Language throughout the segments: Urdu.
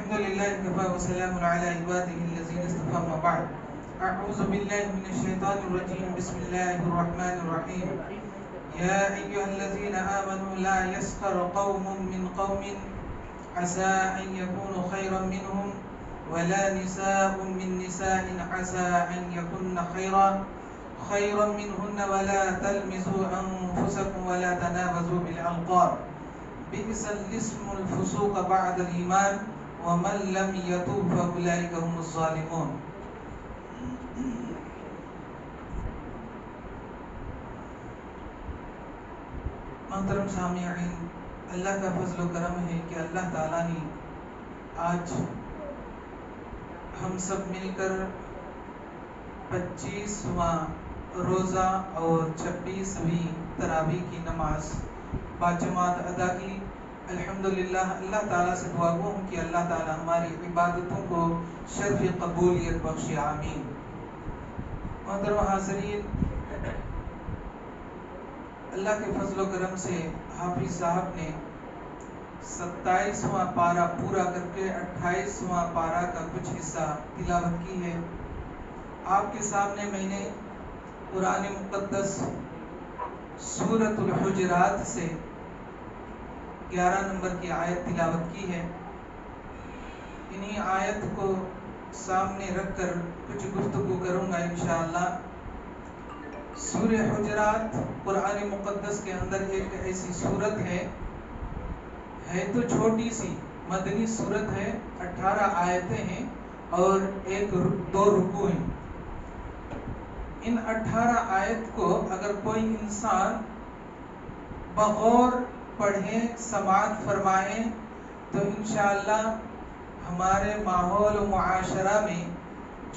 الحمد لله كفى وسلام على عباده الذين اصطفى أما بعد أعوذ بالله من الشيطان الرجيم بسم الله الرحمن الرحيم يا أيها الذين آمنوا لا يسخر قوم من قوم عسى أن يكونوا خيرا منهم ولا نساء من نساء عسى أن يكن خيرا منهن ولا تلمزوا أنفسكم ولا تنابزوا بالألقاب بئس الاسم الفسوق بعد الإيمان ومن لم يتوب فأولئك هم الظالمون. محترم سامعین، اللہ کا فضل و کرم ہے کہ اللہ تعالیٰ نے آج ہم سب مل کر 25واں روزہ اور 26ویں تراویح کی نماز باجماعت ادا کی. الحمدللہ اللہ تعالیٰ سے دعا گو ہوں کہ اللہ تعالیٰ ہماری عبادتوں کو شرف قبولیت بخشے، آمین. محترم حاضرین، اللہ کے فضل و کرم سے حافظ صاحب نے 27واں پارہ پورا کر کے 28واں پارہ کا کچھ حصہ تلاوت کی ہے. آپ کے سامنے میں نے قرآن مقدس سورۃ الحجرات سے 11 نمبر کی آیت تلاوت کی ہے. انہی آیت کو سامنے رکھ کر کچھ گفتگو کروں گا انشاءاللہ. سورہ حجرات قرآن مقدس کے اندر ایک ایسی سورت ہے تو چھوٹی سی مدنی سورت ہے. 18 آیتیں ہیں اور 2 رکوع ہیں. ان 18 آیت کو اگر کوئی انسان بغور پڑھیں، سماعت فرمائیں تو انشاءاللہ ہمارے ماحول و معاشرہ میں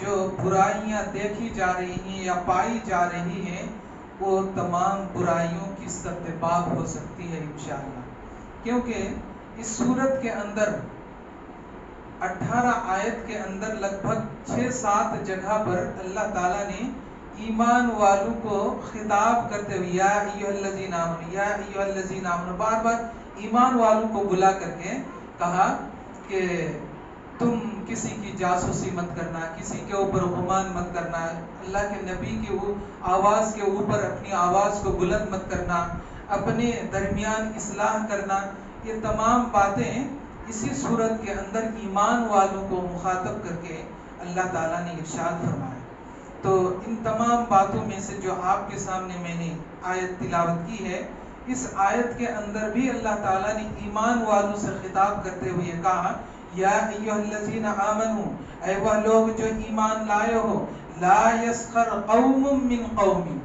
جو برائیاں دیکھی جا رہی ہیں یا پائی جا رہی ہیں وہ تمام برائیوں کی سرباب ہو سکتی ہے انشاءاللہ. کیونکہ اس سورت کے اندر 18 آیت کے اندر لگ بھگ 6-7 جگہ پر اللہ تعالیٰ نے ایمان والوں کو خطاب کرتے ہوئے یا ایھا الذین آمنوا یا ایھا الذین آمنوا بار بار ایمان والوں کو بلا کر کے کہا کہ تم کسی کی جاسوسی مت کرنا، کسی کے اوپر گمان مت کرنا، اللہ کے نبی کی آواز کے اوپر اپنی آواز کو بلند مت کرنا، اپنے درمیان اصلاح کرنا. یہ تمام باتیں اسی صورت کے اندر ایمان والوں کو مخاطب کر کے اللہ تعالیٰ نے ارشاد فرمایا. تو ان تمام باتوں میں سے جو آپ کے سامنے میں نے آیت تلاوت کی ہے، اس آیت کے اندر بھی اللہ تعالیٰ نے ایمان والوں سے خطاب کرتے ہوئے کہا یا ایھا الذین آمنوا، اے وہ لوگ جو ایمان لائے ہو، لا یسخر قوم من قوم،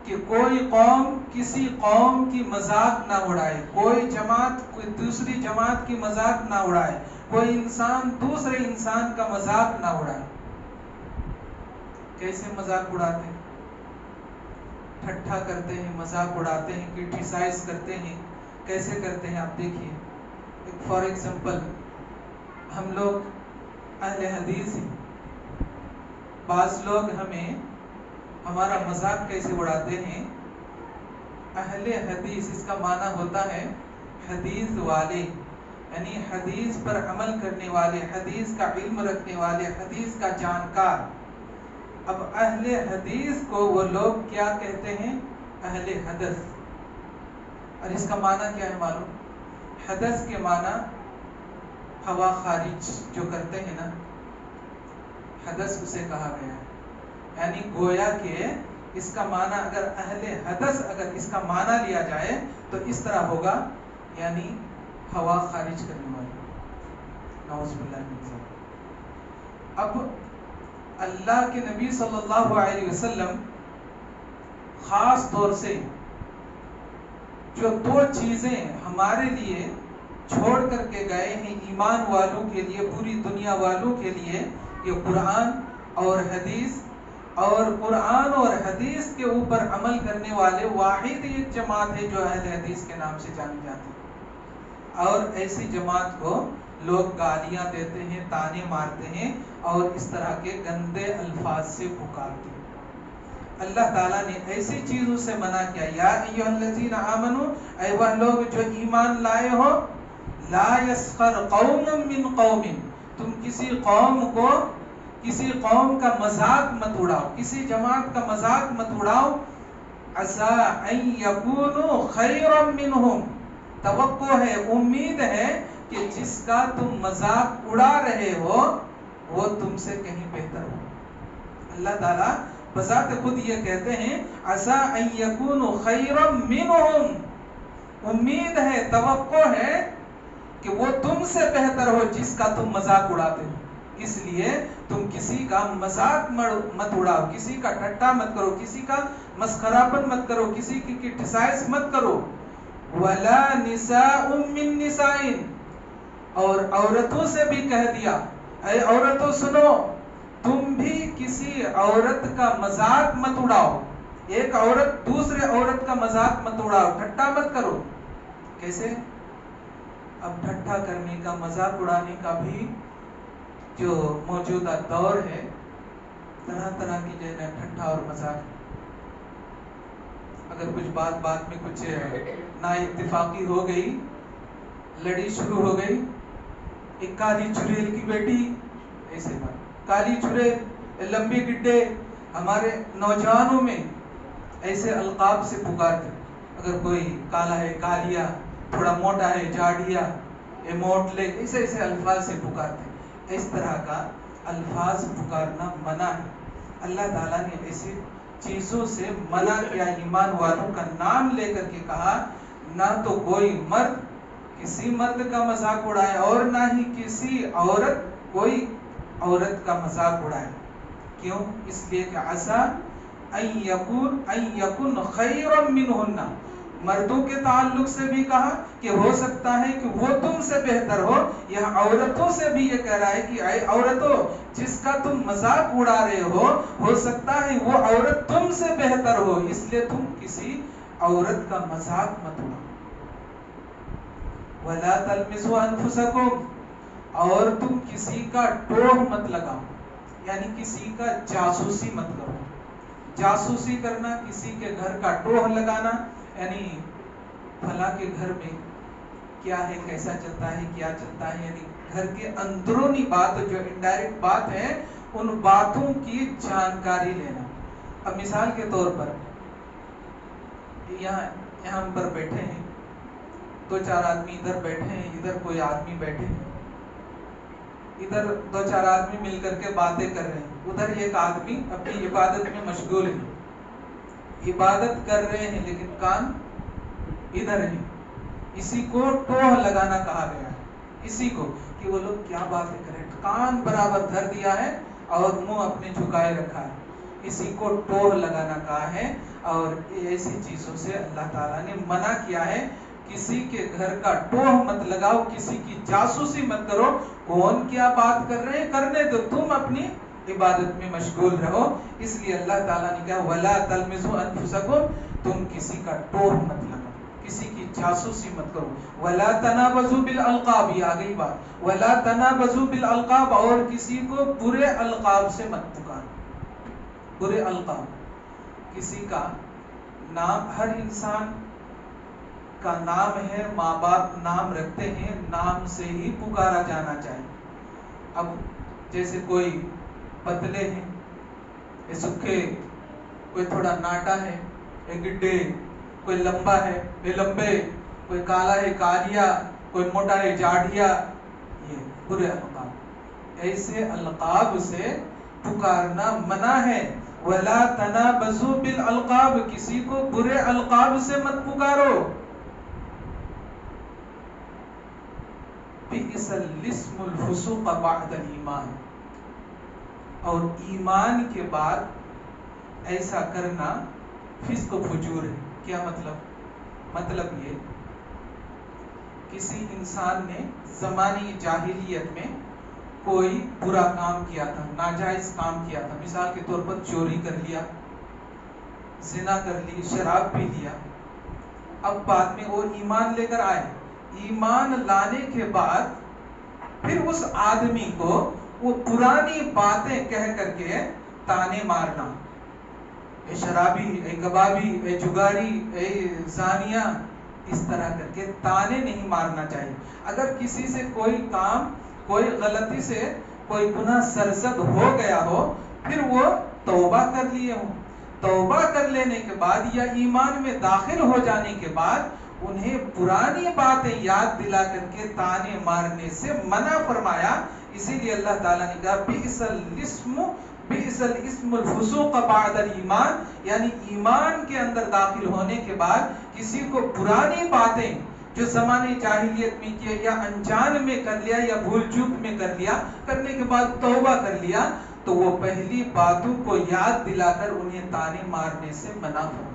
کہ کوئی قوم کسی قوم کی مذاق نہ اڑائے، کوئی جماعت کوئی دوسری جماعت کی مذاق نہ اڑائے، کوئی انسان دوسرے انسان کا مذاق نہ اڑائے. کیسے مذاق اڑاتے ہیں؟ ٹھٹھا کرتے ہیں، مذاق اڑاتے ہیں، کرٹیسائز کرتے ہیں. کیسے کرتے ہیں آپ دیکھیے. فار ایگزامپل ہم لوگ اہل حدیث ہیں، بعض لوگ ہمارا مذاق کیسے اڑاتے ہیں. اہل حدیث اس کا معنی ہوتا ہے حدیث والے، یعنی حدیث پر عمل کرنے والے، حدیث کا علم رکھنے والے، حدیث کا جانکار. اب اہل حدیث کو وہ لوگ کیا کہتے ہیں؟ اہل حدث. اور اس کا معنی کیا ہے معلوم؟ حدث کے معنی ہوا خارج جو کرتے ہیں نا، حدث اسے کہا گیا ہے. یعنی گویا کہ اس کا معنی اگر اہل حدث اگر اس کا معنی لیا جائے تو اس طرح ہوگا، یعنی ہوا خارج کرنے والے. نعوذ باللہ من ذلک. اب اللہ کے نبی صلی اللہ علیہ وسلم خاص طور سے جو 2 چیزیں ہمارے لیے چھوڑ کر کے گئے ہیں، ایمان والوں کے لیے، پوری دنیا والوں کے لیے، یہ قرآن اور حدیث. اور قرآن اور حدیث کے اوپر عمل کرنے والے واحد ایک جماعت ہے جو اہل حدیث کے نام سے جانی جاتی ہے. اور ایسی جماعت کو لوگ گالیاں دیتے ہیں، تانے مارتے ہیں اور اس طرح کے گندے الفاظ سے پکارتے ہیں. اللہ تعالیٰ نے ایسی چیزوں سے منع کیا. یا ایھا الذین آمنوا، اے وہ لوگ جو ایمان لائے ہو، لا یسخر قوم من قوم، تم کسی قوم کا مذاق مت اڑاؤ، کسی جماعت کا مذاق مت اڑاؤ. عسى ان يكونوا خيرا منهم، توقع ہے، امید ہے کہ جس کا تم مذاق اڑا رہے ہو وہ تم سے کہیں بہتر ہو. اللہ تعالیٰ بذات خود یہ کہتے ہیں عسى ان يكونوا خيرا منهم، امید ہے، توقع ہے کہ وہ تم سے بہتر ہو جس کا تم مذاق اڑاتے ہو. اس لیے تم کسی کا مذاق مت اڑاؤ، کسی کا ٹھٹا مت کرو، کسی کا مسخراپن مت کرو، کسی کی کرٹیسائز مت کرو. ولا نساء من نساء، اور عورتوں سے بھی کہہ دیا اے عورتوں سنو، تم بھی کسی عورت کا مذاق مت اڑاؤ. ایک عورت دوسرے عورت کا مذاق مت اڑاؤ، ٹھٹا مت کرو. کیسے؟ اب ٹھٹا کرنے کا، مذاق اڑانے کا بھی جو موجودہ دور ہے، طرح طرح کی جو ہے ٹھٹا اور مذاق. اگر کچھ بات میں کچھ نا اتفاقی ہو گئی، لڑی شروع ہو گئی، ایک کالی چڑیل کی بیٹی، ایسے بات، کالی چڑیل، لمبی گڈے، ہمارے نوجوانوں میں ایسے القاب سے پکارتے. اگر کوئی کالا ہے کالیا، تھوڑا موٹا ہے جاڑیا، موٹ لے، ایسے الفاظ سے پکارتے. اس طرح کا الفاظ پکارنا منع ہے. اللہ تعالیٰ نے ایسی چیزوں سے منع کیا. ایمان والوں کا نام لے کر کے کہا نہ تو کوئی مرد کسی مرد کا مذاق اڑائے اور نہ ہی کسی عورت کوئی عورت کا مذاق اڑائے. کیوں؟ اس لیے کہ عسى ان یکن خیرا منہن، مردوں کے تعلق سے بھی کہا کہ ہو سکتا ہے کہ وہ تم سے بہتر ہو. یہ عورتوں سے بھی یہ کہہ رہا ہے کہ اے عورتوں، جس کا تم مذاق اڑا رہے ہو سکتا ہے وہ عورت تم سے بہتر ہو، اس لیے تم کسی عورت کا مذاق مت اڑاؤ. ولا تلمزوا انفسکم، اور تم کسی کا ٹوہ مت لگاؤ، یعنی کسی کا جاسوسی مت کرو. جاسوسی کرنا، کسی کے گھر کا ٹوہ لگانا، یعنی فلاں کے گھر میں کیا ہے، کیسا چلتا ہے، کیا چلتا ہے، یعنی گھر کے اندرونی بات جو انڈائریکٹ بات ہے ان باتوں کی جانکاری لینا. اب مثال کے طور پر یہاں پر بیٹھے ہیں، دو چار آدمی ادھر بیٹھے ہیں، ادھر کوئی آدمی بیٹھے ہیں، ادھر دو چار آدمی مل کر کے باتیں کر رہے ہیں، ادھر ایک آدمی اپنی عبادت میں مشغول ہے، عبادت کر رہے ہیں لیکن کان ادھر ہے. اسی کو ٹوہ لگانا کہا گیا ہے. اسی کو کہ وہ لوگ کیا باتیں کریں، کان برابر دھر دیا ہے اور منہ اپنے جھکائے رکھا ہے. اسی کو ٹوہ لگانا کہا ہے. اور ایسی چیزوں سے اللہ تعالیٰ نے منع کیا ہے. کسی کے گھر کا ٹوہ مت لگاؤ، کسی کی جاسوسی مت کرو. کون کیا بات کر رہے ہیں کرنے دو، تم اپنی عبادت میں مشغول رہو. اس لیے اللہ تعالیٰ نے کہا وَلَا تَلْمِزُوا أَنفُسَكُمْ، تم کسی کا ٹوہ مت لگاؤ، کسی کی جاسوسی مت کرو. وَلَا تَنَابَزُوا بِالْأَلْقَابِ، یہ آگئی بات، وَلَا تَنَابَزُوا بِالْأَلْقَابِ، اور کسی کو برے القاب سے مت پکارو. برے القاب، کسی کا نام، ہر انسان کا نام ہے، ماں باپ نام رکھتے ہیں، نام سے ہی پکارا جانا چاہیے. اب جیسے کوئی پتلے ہیں، یہ سکھے، کوئی تھوڑا ناٹا ہے، یہ گڈے، کوئی لمبا ہے، یہ لمبے، کوئی کالا ہے کالیا، کوئی موٹا ہے جاڑیا، یہ برے القاب. ایسے القاب سے پکارنا منع ہے. وَلَا تَنَابَزُوا بِالْأَلْقَابِ، کسی کو برے القاب سے مت پکارو. بِئْسَ الِّسْمُ الْفُسُوقَ بَعْدَ الْإِيمَانِ، اور ایمان کے بعد ایسا کرنا فسق و فجور ہے. کیا مطلب یہ، کسی انسان نے زمانی جاہلیت میں کوئی برا کام کیا تھا، ناجائز کام کیا تھا، مثال کے طور پر چوری کر لیا، زنا کر لی، شراب پی لیا. اب بعد میں وہ ایمان لے کر آئے. ایمان لانے کے بعد پھر اس آدمی کو وہ پرانی باتیں کہہ کر کے تانے مارنا، اے شرابی، اے کبابی، اے جگاری، اے زانیہ، اس طرح کر کے تانے نہیں مارنا چاہیے. اگر کسی سے کوئی کام، کوئی غلطی سے کوئی گناہ سرزد ہو گیا ہو، پھر وہ توبہ کر لیے ہوں، توبہ کر لینے کے بعد یا ایمان میں داخل ہو جانے کے بعد انہیں پرانی باتیں یاد دلا کر کے تانے مارنے سے منع فرمایا. اسی لیے اللہ تعالیٰ نے کہا بئس الاسم الفسوق بعد الایمان، یعنی ایمان کے اندر داخل ہونے کے بعد کسی کو پرانی باتیں جو زمانے جاہلیت میں کیا یا انجان میں کر لیا یا بھول چوک میں کر لیا، کرنے کے بعد توبہ کر لیا، تو وہ پہلی باتوں کو یاد دلا کر انہیں تانے مارنے سے منع فرمایا.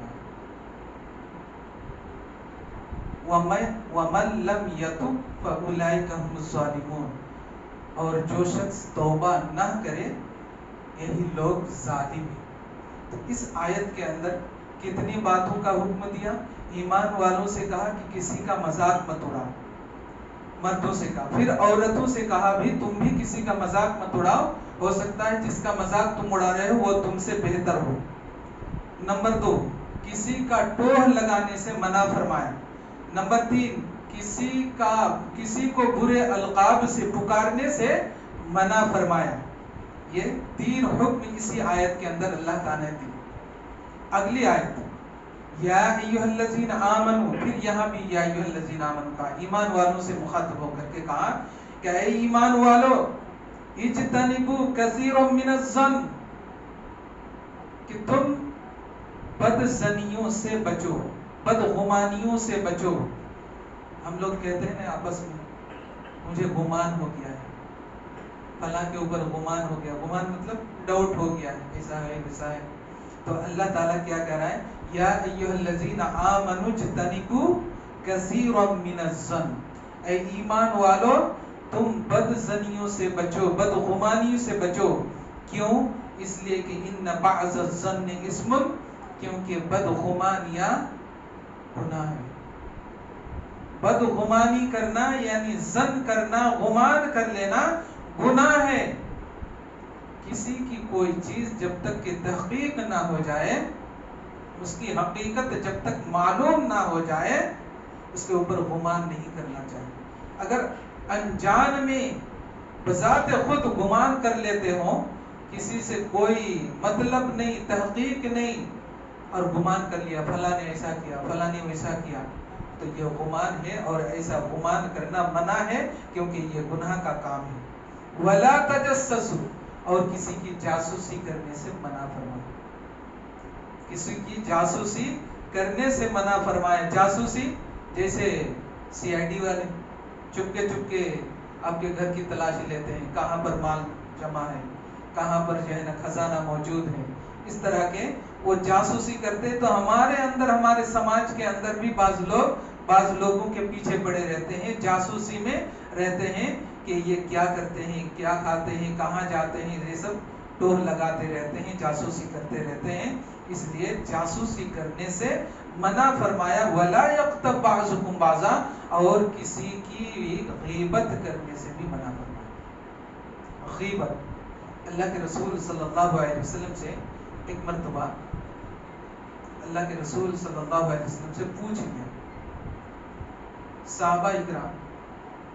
وَمَن لَّمْ يَتُبْ فَأُولَٰئِكَ هُمُ الظَّالِمُونَ، اور جو شخص توبہ نہ کرے یہی لوگ ظالم ہیں. تو اس آیت کے اندر کتنی باتوں کا حکم دیا؟ ایمان والوں سے کہا کہ کسی کا مذاق مت اڑاؤ، مردوں سے کہا، پھر عورتوں سے کہا بھی تم بھی کسی کا مذاق مت اڑاؤ، ہو سکتا ہے جس کا مذاق تم اڑا رہے ہو وہ تم سے بہتر ہو. نمبر 2، کسی کا ٹوہ لگانے سے منع فرمایا. نمبر 3، کسی کو برے القاب سے پکارنے سے منع فرمایا. یہ 3 حکم اسی آیت کے اندر اللہ تعالیٰ نے دی. اگلی آیت یا ایھا الذین آمنوا، پھر یہاں بھی یا ایھا الذین آمنوا کا ایمان والوں سے مخاطب ہو کر کے کہا کہ اے ایمان والو اجتنبوا کثیرا من الظن، کہ تم بد زنیوں سے بچو، بدگمانیوں سے بچو. ہم لوگ کہتے ہیں آپس میں مجھے گمان ہو گیا ہے، فلاں کے اوپر گمان ہو گیا. گمان مطلب ڈاؤٹ ہو گیا ہے، ایسا ہے ویسا ہے. تو اللہ تعالیٰ کیا کہہ رہا ہے؟ یا ایھا الذین آمنوا اجتنبوا کثیرا من الظن، اے ایمان والو تم بد زنیوں سے بچو، بدگمانیوں سے بچو. کیوں؟ اس لیے کہ ان بعض الظن اسم، کیونکہ بدگمانیاں گناہ ہے. بدگمانی کرنا یعنی ظن کرنا، گمان کر لینا گناہ ہے. کسی کی کوئی چیز جب تک کہ تحقیق نہ ہو جائے، اس کی حقیقت جب تک معلوم نہ ہو جائے، اس کے اوپر گمان نہیں کرنا چاہیے. اگر انجان میں بذات خود گمان کر لیتے ہوں، کسی سے کوئی مطلب نہیں، تحقیق نہیں، اور گمان کر لیا فلاں نے ایسا کیا، فلاں نے ویسا کیا، تو یہ گمان ہے اور ایسا گمان کرنا منع ہے، کیونکہ یہ گناہ کا کام ہے. ولا تجسسوا، اور کسی کی جاسوسی کرنے سے منع فرمایا. کسی کی جاسوسی کرنے سے منع فرمایا. جاسوسی جیسے CID والے چپ کے آپ کے گھر کی تلاشی لیتے ہیں، کہاں پر مال جمع ہے، کہاں پر جو ہے نا خزانہ موجود ہے، اس طرح کے وہ جاسوسی کرتے. تو ہمارے اندر، ہمارے سماج کے اندر بھی بعض لوگوں کے پیچھے پڑے رہتے ہیں، جاسوسی میں رہتے ہیں کہ یہ کیا کرتے ہیں، کیا کھاتے ہیں، کہاں جاتے ہیں، یہ سب ٹوہ لگاتے رہتے ہیں، جاسوسی کرتے رہتے ہیں. اس لیے جاسوسی کرنے سے منع فرمایا. ولا یغتب بعضکم بعضا، اور کسی کی غیبت کرنے سے بھی منع فرمایا. غیبت، اللہ کے رسول صلی اللہ علیہ وسلم سے ایک مرتبہ اللہ کے رسول صلی اللہ علیہ وسلم سے پوچھ لیا صحابہ اکرام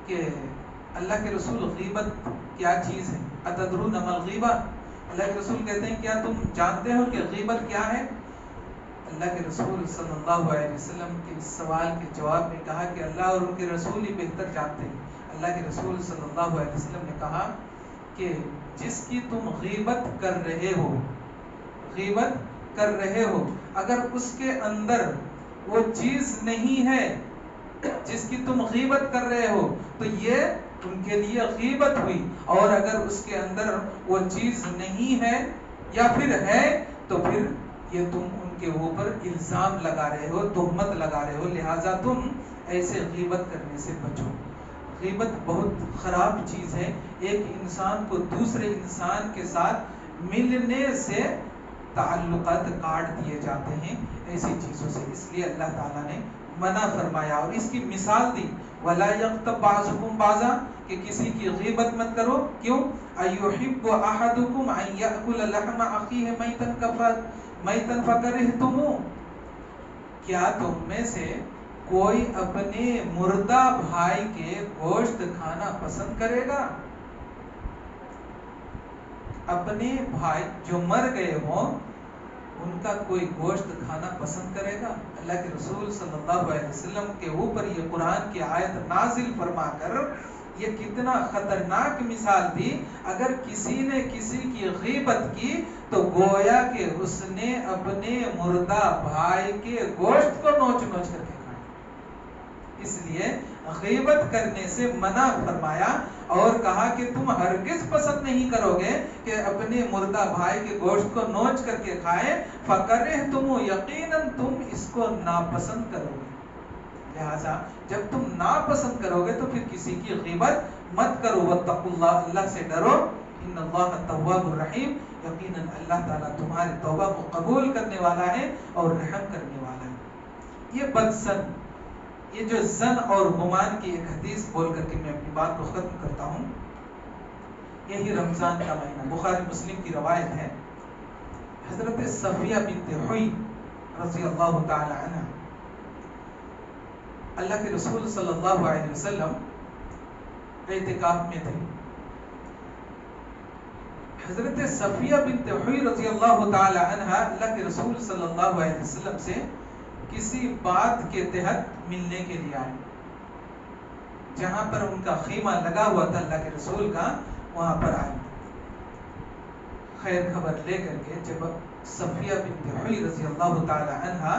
کہ اللہ کے رسول غیبت کیا چیز ہے؟ اتدرون ما الغیبہ؟ اللہ کے رسول کہتے ہیں کیا تم جانتے ہو کہ غیبت کیا ہے؟ اللہ کے رسول صلی اللہ علیہ وسلم کے اس سوال کے جواب میں کہا کہ اللہ اور ان کے رسول ہی بہتر جانتے ہیں. اللہ کے رسول صلی اللہ علیہ وسلم نے کہا کہ جس کی تم غیبت کر رہے ہو، اگر اس کے اندر وہ چیز نہیں ہے جس کی تم غیبت کر رہے ہو، تو یہ ان کے لیے غیبت ہوئی. اور اگر اس کے اندر وہ چیز نہیں ہے یا پھر ہے، تو پھر یہ تم ان کے اوپر الزام لگا رہے ہو، تہمت لگا رہے ہو. لہٰذا تم ایسے غیبت کرنے سے بچو. غیبت بہت خراب چیز ہے. ایک انسان کو دوسرے انسان کے ساتھ ملنے سے تعلقات کاٹ دیے جاتے ہیں ایسی چیزوں سے. اس لیے اللہ تعالیٰ نے منع فرمایا اور اس کی مثال دی. ولا یغتب بعضکم بعضا، کہ کسی کی غیبت مت کرو. کیوں؟ ایحب احدکم ان یاکل لحم اخیہ میتا فکرہتموہ، کیا تم میں سے کوئی اپنے مردہ بھائی کے گوشت کھانا پسند کرے گا؟ اپنے بھائی جو مر گئے ہوں ان کا کوئی گوشت کھانا پسند کرے گا؟ اللہ کے رسول صلی اللہ علیہ وسلم کے اوپر یہ قرآن کی آیت نازل فرما کر یہ کتنا خطرناک مثال دی. اگر کسی نے کسی کی غیبت کی تو گویا کہ اس نے اپنے مردہ بھائی کے گوشت کو نوچ نوچ کر کے کھایا. اس لیے غیبت کرنے سے منع فرمایا اور کہا کہ تم ہرگز پسند نہیں کرو گے کہ اپنے مردہ بھائی کے گوشت کو نوچ کر کے کھائے. فَكَرِهْتُمُ یقیناً تم اس کو ناپسند کرو گے. لہذا جب تم ناپسند کرو گے تو پھر کسی کی غیبت مت کرو. وَاتَّقُوا اللَّهَ اللہ سے ڈرو. إِنَّ اللَّهَ التَّوَّابُ الرَّحِيمُ یقیناً اللہ تعالیٰ تمہارے توبہ کو قبول کرنے والا ہے اور رحم کرنے والا ہے. یہ بدزن، یہ جو زن اور گمان کی ایک حدیث بول کر کے میں اپنی بات کو ختم کرتا ہوں. یہی رمضان کا مہینہ بخاری مسلم کی روایت ہے. حضرت صفیہ بنت حوی رضی اللہ تعالی عنہ اللہ کے رسول صلی اللہ علیہ وسلم اعتکاف میں تھے. حضرت صفیہ بنت حوی رضی اللہ تعالی عنہ اللہ کے رسول صلی اللہ علیہ وسلم سے کسی بات کے تحت ملنے کے لیے آئے. جہاں پر ان کا خیمہ لگا ہوا تھا اللہ کے رسول کا وہاں پر آئے. خیر خبر لے کر کے جب صفیہ بنت حوی رضی اللہ تعالی عنہ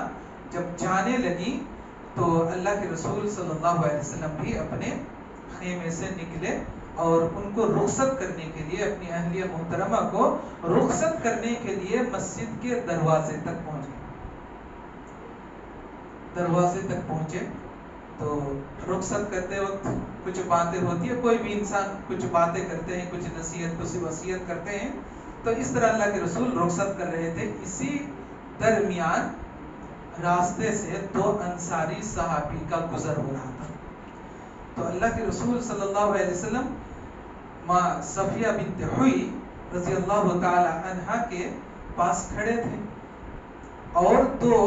جب جانے لگی تو اللہ کے رسول صلی اللہ علیہ وسلم بھی اپنے خیمے سے نکلے اور ان کو رخصت کرنے کے لیے، اپنی اہلیہ محترمہ کو رخصت کرنے کے لیے مسجد کے دروازے تک پہنچ گئے. دروازے تک پہنچے تو رخصت کرتے وقت کچھ باتیں ہوتی ہے، کوئی بھی انسان کچھ باتیں کرتے ہیں، کچھ نصیحت کچھ وصیت کرتے ہیں. تو اس طرح اللہ کے رسول رخصت کر رہے تھے. اسی درمیان راستے سے دو انصاری صحابی کا گزر ہو رہا تھا. تو اللہ کے رسول صلی اللہ علیہ وسلم ماں صفیہ بنت حوی رضی اللہ تعالی عنہا کے پاس کھڑے تھے اور دو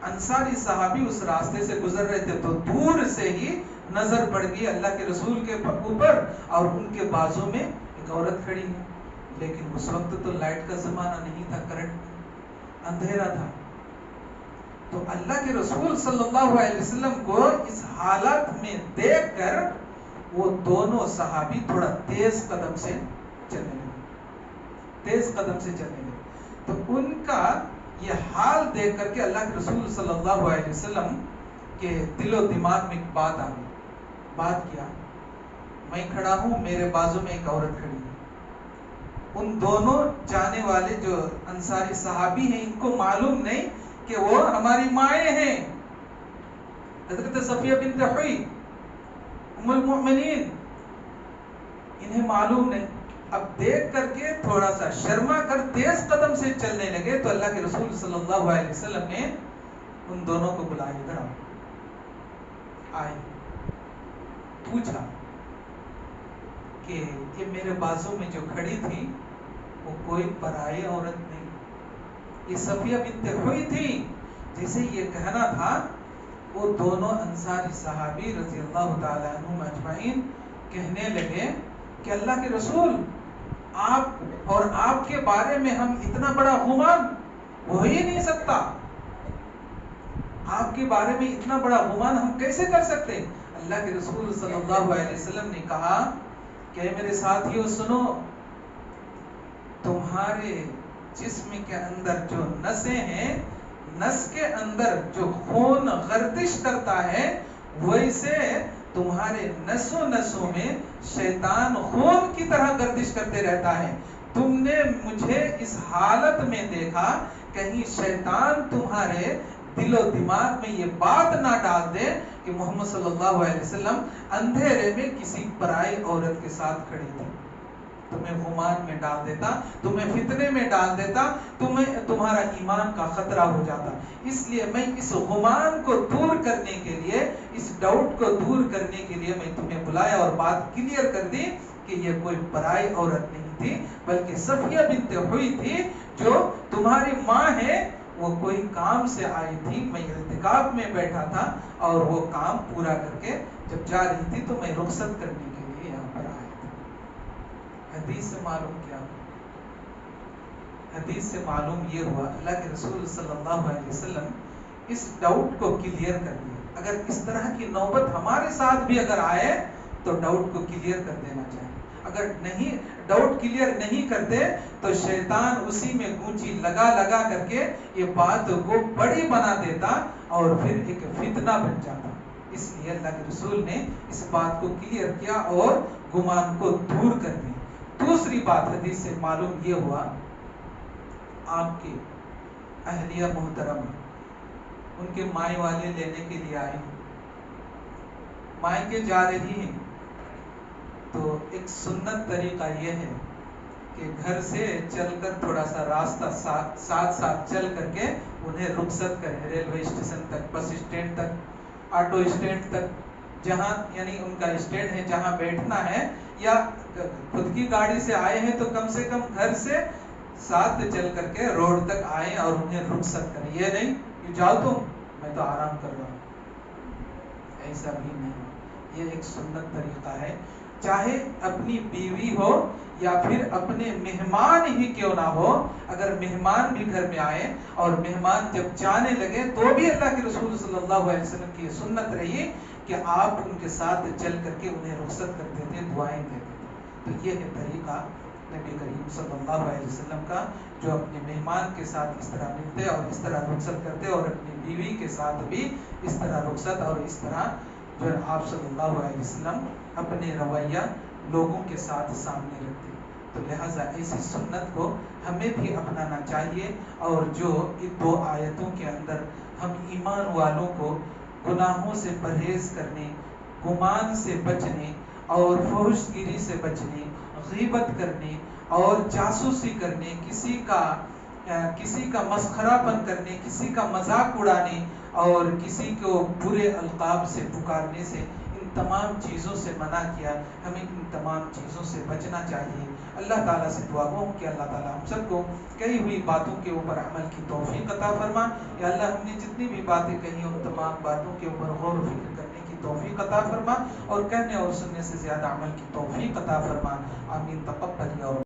انصاری صحابی اس راستے سے گزر رہے تھے. تو دور سے ہی نظر پڑ گئی اللہ کے رسول کے اوپر اور ان کے بازو میں ایک عورت کھڑی ہے. لیکن اس وقت تو لائٹ کا زمانہ نہیں تھا، کرنٹ، اندھیرا تھا. تو اللہ کے رسول صلی اللہ علیہ وسلم کو اس حالت میں دیکھ کر وہ دونوں صحابی تھوڑا تیز قدم سے چلنے لگے. تو ان کا یہ حال دیکھ کر کے اللہ کے رسول صلی اللہ علیہ وسلم کے دل و دماغ میں ایک بات آ گئی. بات کیا، میں کھڑا ہوں، میرے بازو میں ایک عورت کھڑی ہے. ان دونوں جانے والے جو انصاری صحابی ہیں ان کو معلوم نہیں کہ وہ ہماری مائیں ہیں، حضرت صفیہ بنت حوی ام المؤمنین. انہیں معلوم نہیں. اب دیکھ کر کے تھوڑا سا شرما کر تیز قدم سے چلنے لگے. تو اللہ کے رسول صلی اللہ علیہ وسلم نے ان دونوں کو بلایا. ادھر آئے، پوچھا کہ یہ میرے بازو میں جو کھڑی تھی وہ کوئی پرائی عورت نہیں، یہ صفیہ بنت حوی تھی. جیسے یہ کہنا تھا وہ دونوں انصاری صحابی رضی اللہ تعالی عنہم اجمعین کہنے لگے کہ اللہ کے رسول، آپ اور آپ کے بارے میں ہم اتنا بڑا گمان ہو ہی نہیں سکتا. آپ کے بارے میں اتنا بڑا گمان ہم کیسے کر سکتے؟ اللہ کے رسول صلی اللہ علیہ وسلم نے کہا کہ میرے ساتھیوں سنو، تمہارے جسم کے اندر جو نسیں ہیں، نس کے اندر جو خون گردش کرتا ہے، ویسے تمہارے نسوں میں شیطان خون کی طرح گردش کرتے رہتا ہے. تم نے مجھے اس حالت میں دیکھا، کہیں شیطان تمہارے دل و دماغ میں یہ بات نہ ڈال دے کہ محمد صلی اللہ علیہ وسلم اندھیرے میں کسی پرائی عورت کے ساتھ کھڑی تھی. تمہیں گمان میں ڈال دیتا، تمہیں فتنے میں ڈال دیتا، تمہارا ایمان کا خطرہ ہو جاتا. اس لیے میں اس گمان کو دور کرنے کے لیے، اس ڈاؤٹ کو دور کرنے کے لیے میں تمہیں بلایا اور بات کلیئر کر دی کہ یہ کوئی پرائی عورت نہیں تھی بلکہ صفیہ بنت حوی تھی جو تمہاری ماں ہے. وہ کوئی کام سے آئی تھی، میں اعتکاف میں بیٹھا تھا اور وہ کام پورا کر کے جب جا رہی تھی تو میں رخصت کرنے کے لیے یہاں پر آیا تھا۔ حدیث سے معلوم کیا؟ حدیث سے معلوم یہ ہوا اللہ کے رسول صلی اللہ علیہ وسلم اس ڈاؤٹ کو کلیئر کر دیا۔ اگر اس طرح کی نوبت ہمارے ساتھ بھی اگر آئے تو ڈاؤٹ کو کلیئر کر دینا چاہیے۔ اگر نہیں ڈاؤٹ کلیئر نہیں کرتے تو شیطان اسی میں گونچی لگا لگا کر کے یہ بات کو بڑی بنا دیتا اور پھر ایک فتنہ بن جاتا۔ اس لیے اللہ کے رسول نے اس بات کو کلیئر کیا اور گمان کو دور کر دیا۔ دوسری بات حدیث سے معلوم یہ ہوا، آپ کی اہلیہ محترمہ ان کے مائیں والے لینے کے لیے آئے، مائیں کے جا رہی ہیں تو ایک سنت طریقہ یہ ہے کہ گھر سے چل کر تھوڑا سا راستہ ساتھ ساتھ چل کر کے انہیں رخصت کریں، ریلوے اسٹیشن تک، بس اسٹینڈ تک، آٹو اسٹینڈ تک، جہاں یعنی ان کا اسٹینڈ ہے جہاں بیٹھنا ہے، یا خود کی گاڑی سے آئے ہیں تو کم سے کم گھر سے ساتھ چل کر کے روڈ تک آئیں اور انہیں رخصت کریں۔ یہ نہیں کہ جاؤ تم، میں تو آرام کر رہا ہوں، ایسا بھی نہیں۔ یہ ایک سنت طریقہ ہے، چاہے اپنی بیوی ہو یا پھر اپنے مہمان ہی کیوں نہ ہو، اگر مہمان بھی گھر میں آئے اور مہمان جب جانے لگے تو بھی اللہ کے رسول صلی اللہ علیہ وسلم کی یہ سنت رہی کہ آپ ان کے ساتھ چل کر کے انہیں رخصت کرتے تھے، دعائیں دیتے تھے۔ تو یہ ہے طریقہ نبی کریم صلی اللہ علیہ وسلم کا، جو اپنے مہمان کے ساتھ اس طرح ملتے اور اس طرح رخصت کرتے، اور اپنی بیوی کے ساتھ بھی اس طرح رخصت اور اس طرح جو ہے آپ صلی اللہ علیہ وسلم اپنے رویہ لوگوں کے ساتھ سامنے رکھتے۔ تو لہٰذا ایسی سنت کو ہمیں بھی اپنانا چاہیے، اور جو ان دو آیتوں کے اندر ہم ایمان والوں کو گناہوں سے پرہیز کرنے، گمان سے بچنے اور فحش گیری سے بچنے، غیبت کرنے اور جاسوسی کرنے، کسی کا مسخرہ پن کرنے، کسی کا مذاق اڑانے اور کسی کو برے القاب سے پکارنے سے، ان تمام چیزوں سے منع کیا۔ ہمیں ان تمام چیزوں سے بچنا چاہیے۔ اللہ تعالیٰ سے دعا گو کہ اللہ تعالیٰ ہم سب کو کہی ہوئی باتوں کے اوپر عمل کی توفیق عطا فرما۔ یا اللہ ہم نے جتنی بھی باتیں کہی ان تمام باتوں کے اوپر غور و فکر کرنے کی توفیق عطا فرما، اور کہنے اور سننے سے زیادہ عمل کی توفیق عطا فرما۔ آمین، تقبل یا رب۔